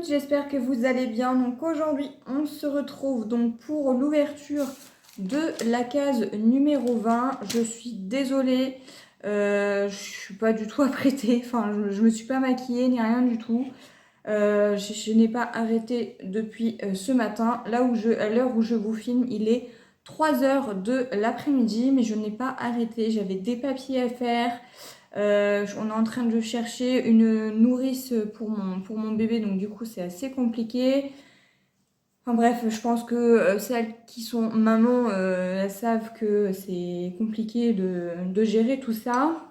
toutes, j'espère que vous allez bien. Donc aujourd'hui, on se retrouve donc pour l'ouverture de la case numéro 20. Je suis désolée, je suis pas du tout apprêtée, enfin je me suis pas maquillée ni rien du tout. Je n'ai pas arrêté depuis ce matin. À l'heure où je vous filme, il est 3 heures de l'après-midi, mais je n'ai pas arrêté. J'avais des papiers à faire. On est en train de chercher une nourrice pour mon bébé, donc du coup c'est assez compliqué. Enfin bref, je pense que celles qui sont mamans, elles savent que c'est compliqué de gérer tout ça.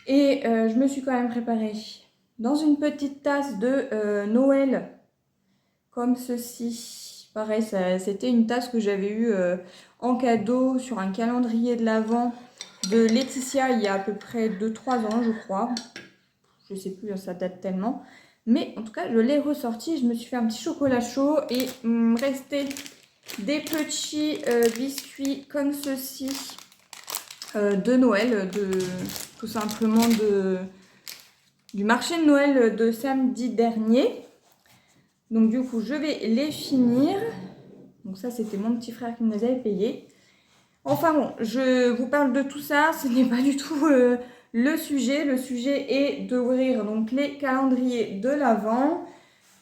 Et je me suis quand même préparée dans une petite tasse de Noël, comme ceci. Pareil, c'était une tasse que j'avais eue en cadeau sur un calendrier de l'Avent de Laetitia il y a à peu près 2-3 ans, je crois. Je sais plus, ça date tellement. Mais en tout cas, je l'ai ressorti. Je me suis fait un petit chocolat chaud et il me restait des petits biscuits comme ceci de Noël, tout simplement du marché de Noël de samedi dernier. Donc du coup, je vais les finir. Donc ça, c'était mon petit frère qui me les avait payés. Enfin bon, je vous parle de tout ça, ce n'est pas du tout le sujet. Le sujet est d'ouvrir donc les calendriers de l'Avent.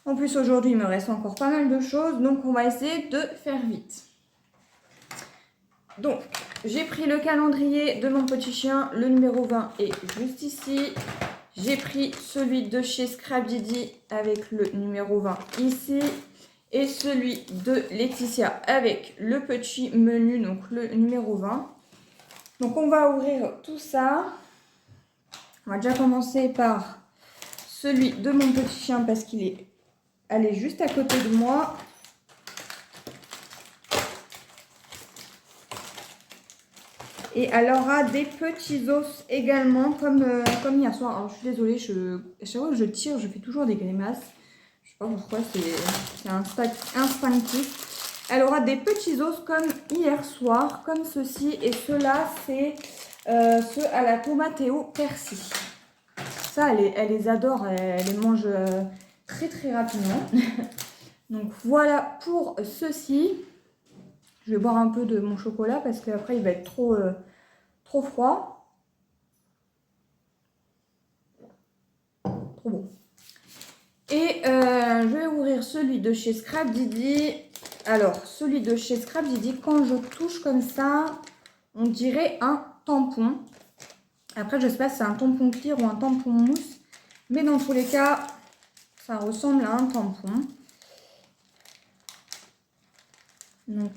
En plus aujourd'hui il me reste encore pas mal de choses, donc on va essayer de faire vite. Donc j'ai pris le calendrier de mon petit chien, le numéro 20 est juste ici. J'ai pris celui de chez Scrabdidi avec le numéro 20 ici. Et celui de Laetitia avec le petit menu, donc le numéro 20. Donc on va ouvrir tout ça. On va déjà commencer par celui de mon petit chien parce qu'il est allé juste à côté de moi. Et elle aura des petits os également comme hier soir. Alors je suis désolée, à chaque fois que je tire, je fais toujours des grimaces. Je sais pas pourquoi, c'est instinctif. Elle aura des petits os comme hier soir, comme ceci. Et ceux-là, c'est ceux à la tomate et au persil. Ça, elle les adore, elle les mange très très rapidement. Donc voilà pour ceci. Je vais boire un peu de mon chocolat parce qu'après il va être trop froid. Trop bon. Et je vais ouvrir celui de chez Scrabdidi. Alors, celui de chez Scrabdidi, quand je touche comme ça, on dirait un tampon. Après, je ne sais pas si c'est un tampon clear ou un tampon mousse. Mais dans tous les cas, ça ressemble à un tampon. Donc,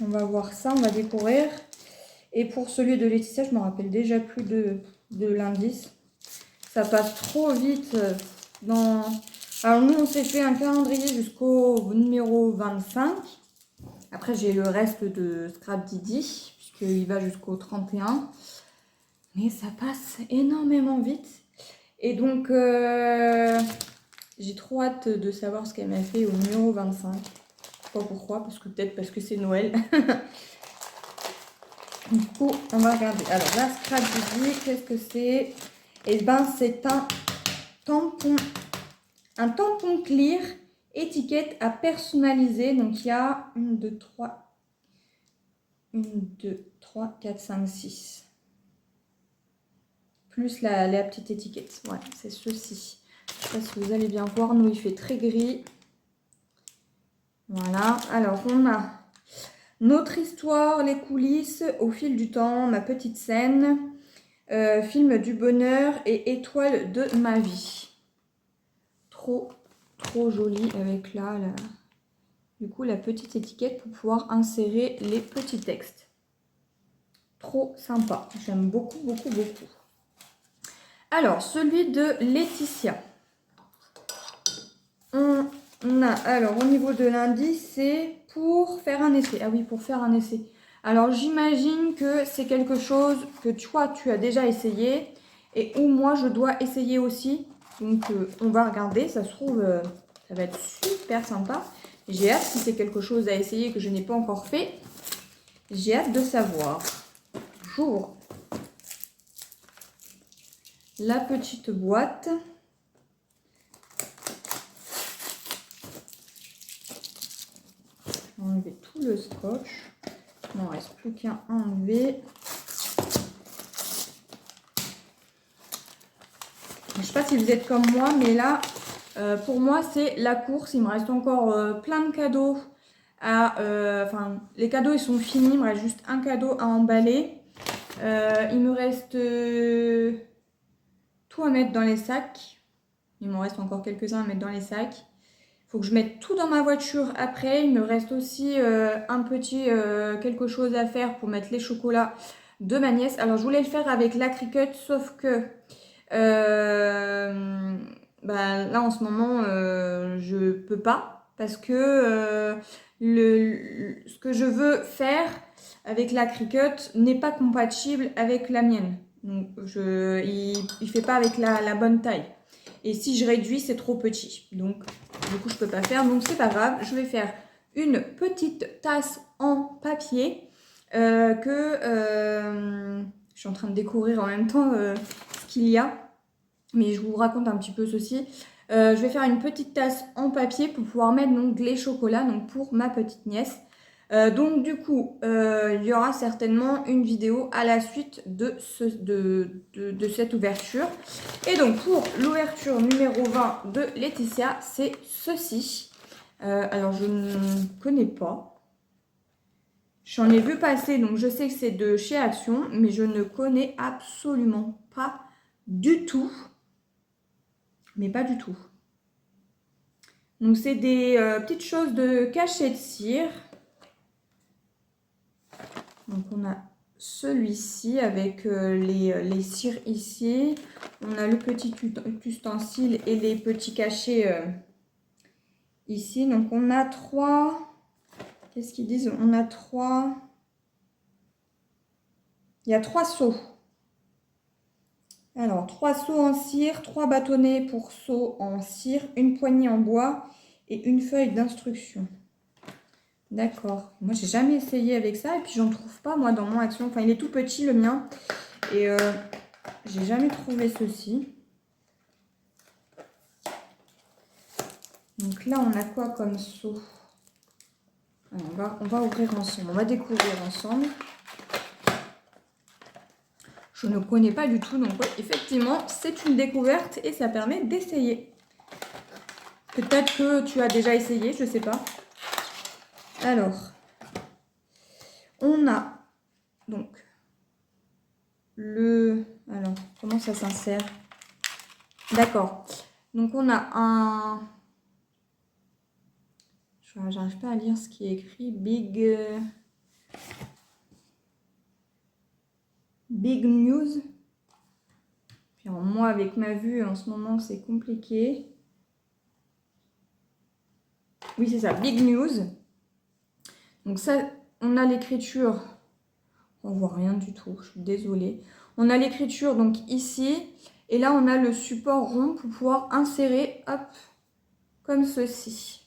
on va voir ça, on va découvrir. Et pour celui de Laetitia, je ne me rappelle déjà plus de l'indice. Ça passe trop vite Alors nous, on s'est fait un calendrier jusqu'au numéro 25. Après, j'ai le reste de Scrabdidi, puisqu'il va jusqu'au 31. Mais ça passe énormément vite. Et donc, j'ai trop hâte de savoir ce qu'elle m'a fait au numéro 25. Je sais pas pourquoi, peut-être parce que c'est Noël. Du coup, on va regarder. Alors là, Scrabdidi, qu'est-ce que c'est? Eh ben, c'est un tampon clear, étiquette à personnaliser. Donc, il y a 1, 2, 3, 4, 5, 6. Plus la petite étiquette. Ouais, c'est ceci. Je ne sais pas si vous allez bien voir. Nous, il fait très gris. Voilà. Alors, on a notre histoire, les coulisses, au fil du temps, ma petite scène, film du bonheur et étoile de ma vie. Trop joli avec du coup la petite étiquette pour pouvoir insérer les petits textes. Trop sympa. J'aime beaucoup. Alors, celui de Laetitia. On a, alors au niveau de l'indice, c'est pour faire un essai. Ah oui, pour faire un essai. Alors j'imagine que c'est quelque chose que toi tu as déjà essayé et où moi je dois essayer aussi. Donc on va regarder, ça se trouve ça va être super sympa. J'ai hâte si c'est quelque chose à essayer que je n'ai pas encore fait. J'ai hâte de savoir. J'ouvre la petite boîte. Je vais enlever tout le scotch. Il n'en reste plus qu'un à enlever. Je ne sais pas si vous êtes comme moi, mais là, pour moi, c'est la course. Il me reste encore plein de cadeaux. Enfin, les cadeaux, ils sont finis. Il me reste juste un cadeau à emballer. Il me reste tout à mettre dans les sacs. Il m'en reste encore quelques-uns à mettre dans les sacs. Il faut que je mette tout dans ma voiture après. Il me reste aussi un petit quelque chose à faire pour mettre les chocolats de ma nièce. Alors, je voulais le faire avec la Cricut, sauf que là, en ce moment, je peux pas. Parce que ce que je veux faire avec la Cricut n'est pas compatible avec la mienne. Donc, il fait pas avec la bonne taille. Et si je réduis, c'est trop petit. Donc, du coup, je peux pas faire. Donc, c'est pas grave. Je vais faire une petite tasse en papier je suis en train de découvrir en même temps ce qu'il y a. Mais je vous raconte un petit peu ceci. Je vais faire une petite tasse en papier pour pouvoir mettre donc les chocolats donc pour ma petite nièce. Donc du coup, il y aura certainement une vidéo à la suite de cette ouverture. Et donc pour l'ouverture numéro 20 de Laetitia, c'est ceci. Alors je ne connais pas. J'en ai vu passer, donc je sais que c'est de chez Action, mais je ne connais absolument pas du tout. Mais pas du tout. Donc c'est des petites choses de cachet de cire. Donc on a celui-ci avec les cires ici. On a le petit ustensile et les petits cachets ici. Donc on a 3... Qu'est-ce qu'ils disent? On a 3... Il y a 3 seaux. Alors 3 seaux en cire, 3 bâtonnets pour seaux en cire, une poignée en bois et une feuille d'instruction. D'accord. Moi, j'ai jamais essayé avec ça. Et puis, j'en trouve pas, moi, dans mon Action. Enfin, il est tout petit, le mien. Et j'ai jamais trouvé ceci. Donc là, on a quoi comme seau? Alors, on va ouvrir ensemble. On va découvrir ensemble. Je ne connais pas du tout. Donc, ouais, effectivement, c'est une découverte et ça permet d'essayer. Peut-être que tu as déjà essayé, je ne sais pas. Alors, on a donc alors, comment ça s'insère? D'accord. Donc, on a un... J'arrive pas à lire ce qui est écrit. Big News. Puis alors, moi, avec ma vue, en ce moment, c'est compliqué. Oui, c'est ça. Big News. Donc ça, on a l'écriture. On voit rien du tout. Je suis désolée. On a l'écriture donc ici. Et là, on a le support rond pour pouvoir insérer, hop, comme ceci.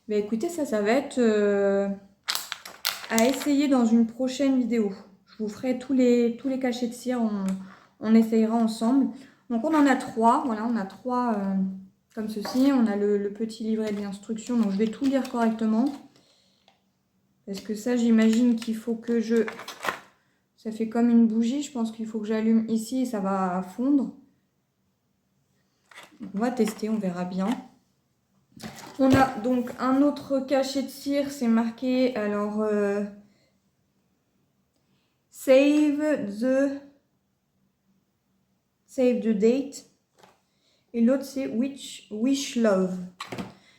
Mais écoutez, ça va être à essayer dans une prochaine vidéo. Je vous ferai tous les cachets de cire, on essayera ensemble. Donc on en a 3, voilà, on a 3 comme ceci. On a le petit livret d'instructions, donc je vais tout lire correctement. Parce que ça, j'imagine qu'il faut que ça fait comme une bougie, je pense qu'il faut que j'allume ici et ça va fondre. On va tester, on verra bien. On a donc un autre cachet de cire, c'est marqué, alors, save the date. Et l'autre, c'est Wish Love.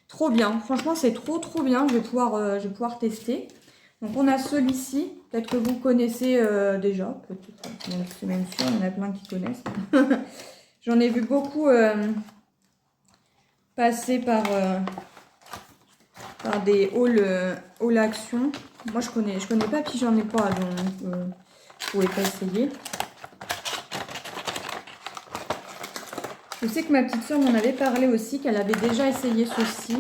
Trop bien, franchement, c'est trop bien, je vais pouvoir tester. Donc, on a celui-ci, peut-être que vous connaissez déjà, peut-être, c'est même sûr, il y en a plein qui connaissent. J'en ai vu beaucoup passer par des hauls Action. Moi, je connais pas, puis j'en ai pas, donc vous pouvez pas essayer. Je sais que ma petite soeur m'en avait parlé aussi, qu'elle avait déjà essayé ceci.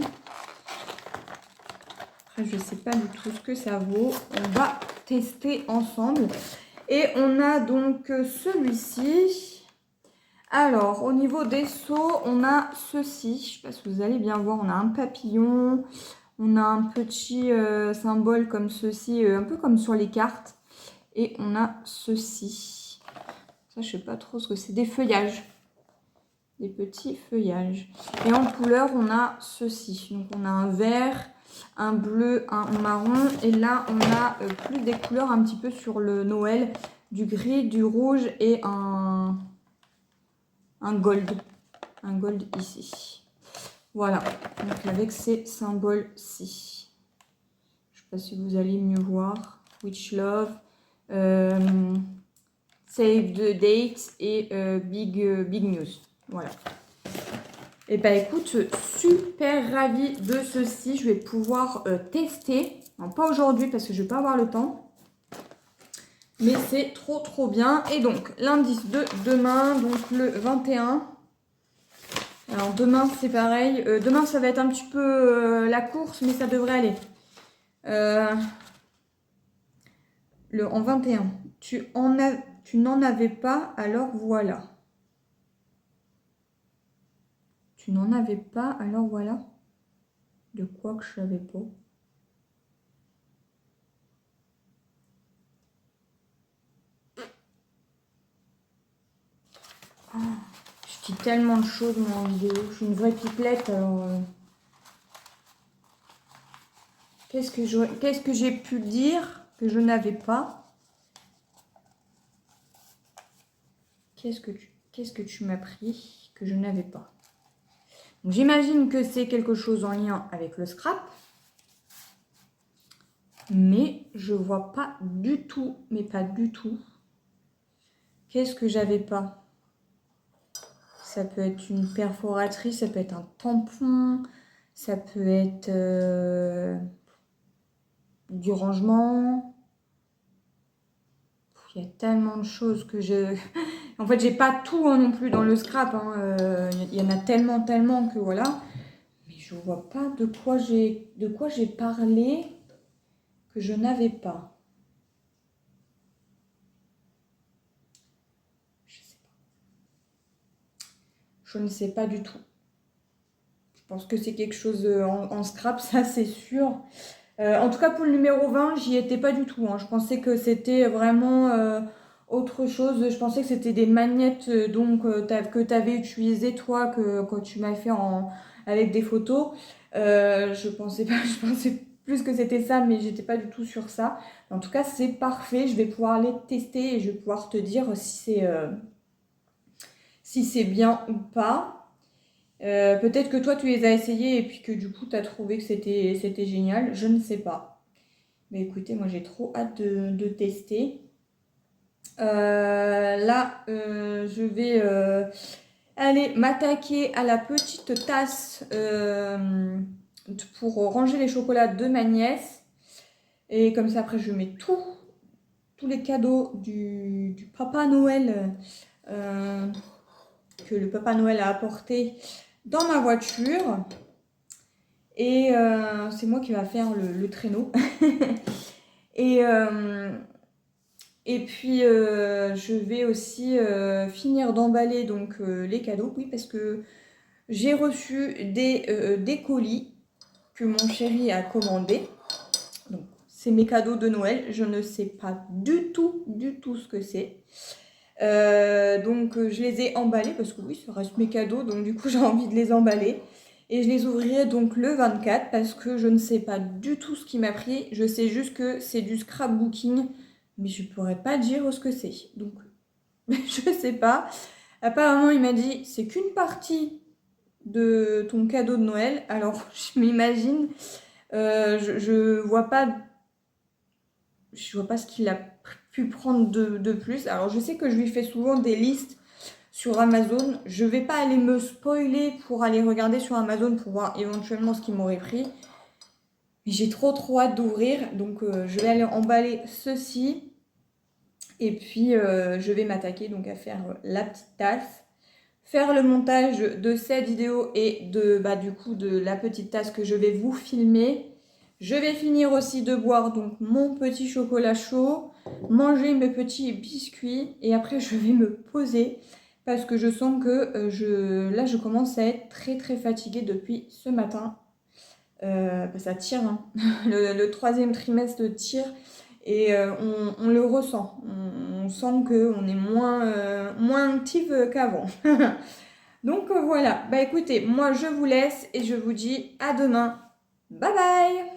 Après, je ne sais pas du tout ce que ça vaut. On va tester ensemble. Et on a donc celui-ci. Alors, au niveau des seaux, on a ceci. Je ne sais pas si vous allez bien voir. On a un papillon. On a un petit symbole comme ceci, un peu comme sur les cartes. Et on a ceci. Ça, je sais pas trop ce que c'est. Des feuillages. Des petits feuillages. Et en couleur, on a ceci. Donc, on a un vert, un bleu, un marron. Et là, on a plus des couleurs un petit peu sur le Noël. Du gris, du rouge et un gold. Un gold ici. Voilà. Donc, avec ces symboles-ci. Je ne sais pas si vous allez mieux voir. Witch Love. Save the date et big news. Voilà. Et bah écoute, super ravie de ceci. Je vais pouvoir tester. Non, pas aujourd'hui parce que je vais pas avoir le temps. Mais c'est trop bien. Et donc, l'indice de demain, donc le 21. Alors demain, c'est pareil. Demain, ça va être un petit peu la course, mais ça devrait aller. En 21. Tu n'en avais pas, alors voilà. Tu n'en avais pas, alors voilà. De quoi que je savais pas. Oh, je dis tellement de choses moi en vidéo. Je suis une vraie pipelette, alors... Qu'est-ce que j'ai pu dire que je n'avais pas? Qu'est-ce que tu m'as pris que je n'avais pas? J'imagine que c'est quelque chose en lien avec le scrap. Mais je vois pas du tout, mais pas du tout. Qu'est-ce que j'avais pas? Ça peut être une perforatrice, ça peut être un tampon, ça peut être du rangement. Il y a tellement de choses que je... En fait, j'ai pas tout non plus dans le scrap. Il y en a tellement que voilà. Mais je vois pas de quoi j'ai parlé que je n'avais pas. Je sais pas. Je ne sais pas du tout. Je pense que c'est quelque chose en scrap, ça c'est sûr. En tout cas, pour le numéro 20, j'y étais pas du tout. Je pensais que c'était vraiment autre chose. Je pensais que c'était des magnettes que tu avais utilisées, toi, quand tu m'as fait avec des photos. Je pensais pas, je pensais plus que c'était ça, mais j'étais pas du tout sur ça. En tout cas, c'est parfait. Je vais pouvoir les tester et je vais pouvoir te dire si c'est bien ou pas. Peut-être que toi tu les as essayés et puis que du coup tu as trouvé que c'était génial, je ne sais pas. Mais écoutez, moi j'ai trop hâte de tester. Là, je vais aller m'attaquer à la petite tasse pour ranger les chocolats de ma nièce. Et comme ça, après, je mets tous les cadeaux du Papa Noël que le Papa Noël a apporté dans ma voiture. Et c'est moi qui va faire le traîneau. Et puis, je vais aussi finir d'emballer donc les cadeaux. Oui, parce que j'ai reçu des colis que mon chéri a commandés. Donc, c'est mes cadeaux de Noël. Je ne sais pas du tout ce que c'est. Donc, je les ai emballés parce que oui, ça reste mes cadeaux. Donc, du coup, j'ai envie de les emballer. Et je les ouvrirai donc le 24 parce que je ne sais pas du tout ce qui m'a pris. Je sais juste que c'est du scrapbooking. Mais je pourrais pas dire ce que c'est. Donc, je sais pas. Apparemment, il m'a dit c'est qu'une partie de ton cadeau de Noël. Alors, je m'imagine, je vois pas ce qu'il a pu prendre de plus. Alors, je sais que je lui fais souvent des listes sur Amazon. Je vais pas aller me spoiler pour aller regarder sur Amazon pour voir éventuellement ce qu'il m'aurait pris. Mais j'ai trop hâte d'ouvrir. Donc, je vais aller emballer ceci. Et puis, je vais m'attaquer donc à faire la petite tasse. Faire le montage de cette vidéo et du coup de la petite tasse que je vais vous filmer. Je vais finir aussi de boire donc mon petit chocolat chaud, manger mes petits biscuits et après je vais me poser parce que je sens que là je commence à être très fatiguée depuis ce matin. Ça tire, hein. Le troisième trimestre tire et on le ressent. On sent qu'on est moins actif qu'avant. Donc voilà, bah écoutez, moi je vous laisse et je vous dis à demain. Bye bye!